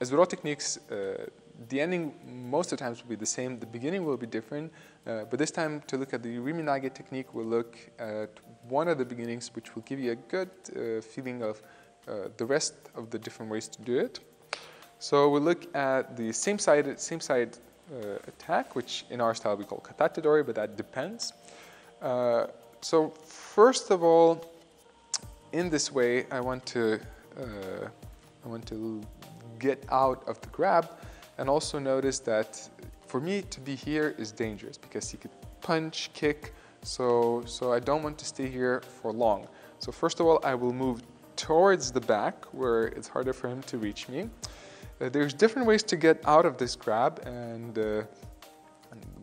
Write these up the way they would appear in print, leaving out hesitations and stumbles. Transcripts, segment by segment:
As with all techniques, the ending most of the times will be the same. The beginning will be different. But this time, to look at the Irimi Nage technique, we'll look at one of the beginnings, which will give you a good feeling of the rest of the different ways to do it. So we'll look at the same side attack, which in our style we call katatedori, but that depends. So first of all, in this way, I want to get out of the grab, and also notice that for me to be here is dangerous because he could punch, kick, so I don't want to stay here for long. So first of all, I will move towards the back where it's harder for him to reach me. There's different ways to get out of this grab, and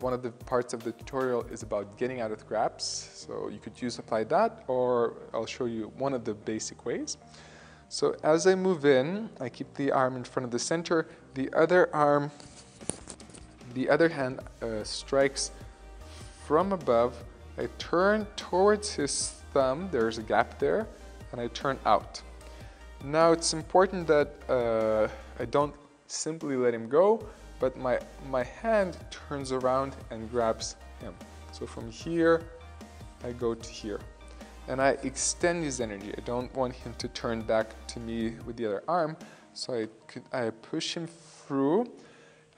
one of the parts of the tutorial is about getting out of the grabs. So you could apply that, or I'll show you one of the basic ways. So as I move in, I keep the arm in front of the center. The other hand strikes from above. I turn towards his thumb. There's a gap there, and I turn out. Now it's important that I don't simply let him go, but my hand turns around and grabs him. So from here, I go to here. And I extend his energy. I don't want him to turn back to me with the other arm. So I push him through.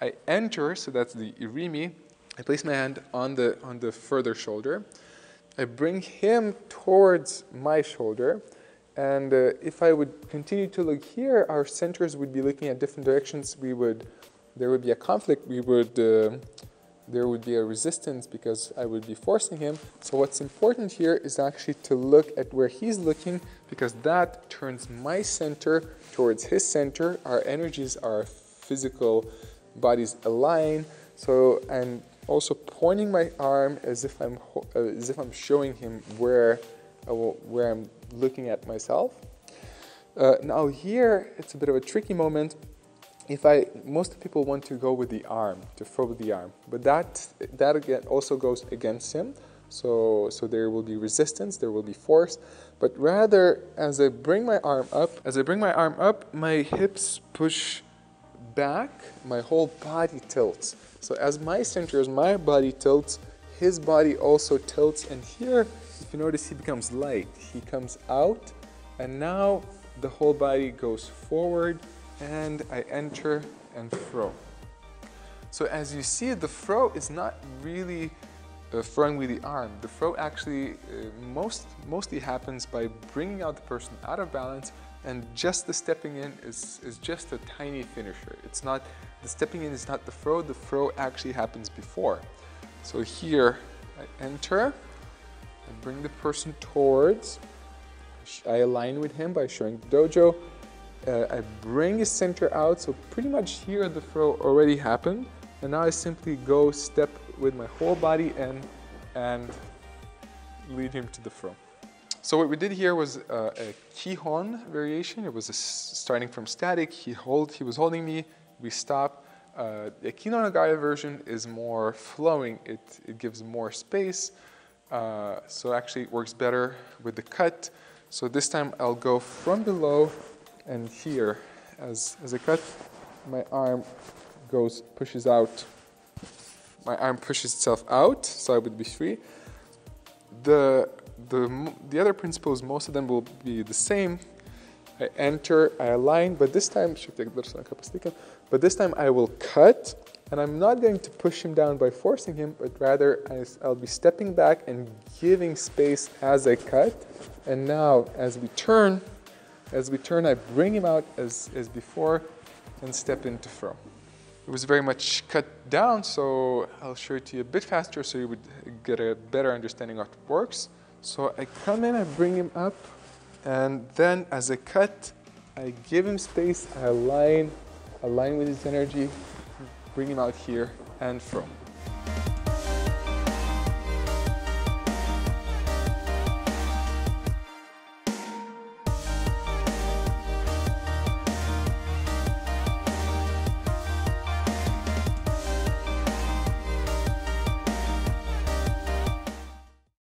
I enter, so that's the Irimi. I place my hand on the further shoulder. I bring him towards my shoulder. And if I would continue to look here, our centers would be looking at different directions. There would be a conflict. There would be a resistance because I would be forcing him. So what's important here is actually to look at where he's looking, because that turns my center towards his center. Our energies, our physical bodies align. So I'm also pointing my arm as if I'm showing him where I'm looking at myself. Now here, it's a bit of a tricky moment. Most people want to go with the arm, to throw with the arm, but that again also goes against him. So there will be resistance, there will be force. But rather, as I bring my arm up, my hips push back, my whole body tilts. So as my body tilts, his body also tilts, and here, if you notice, he becomes light. He comes out, and now the whole body goes forward, and I enter and throw. So as you see, the throw is not really throwing with the arm. The throw actually mostly happens by bringing out the person out of balance, and just the stepping in is just a tiny finisher. It's not, the stepping in is not the throw actually happens before. So here, I enter, I bring the person towards, I align with him by showing the dojo. I bring his center out, so pretty much here the throw already happened, and now I simply go step with my whole body and lead him to the throw. So what we did here was a Kihon variation. It was starting from static. He was holding me, we stop. The Kino Nagaya version is more flowing. It gives more space, so actually it works better with the cut. So this time I'll go from below, and here, as I cut, my arm pushes out. My arm pushes itself out, so I would be free. The other principles, most of them will be the same. I enter, I align, but this time, I will cut, and I'm not going to push him down by forcing him, but rather I'll be stepping back and giving space as I cut. And now, as we turn, I bring him out as before and step into throw. It was very much cut down, so I'll show it to you a bit faster so you would get a better understanding of how it works. So I come in, I bring him up, and then as I cut, I give him space, I align with his energy, bring him out here, and throw.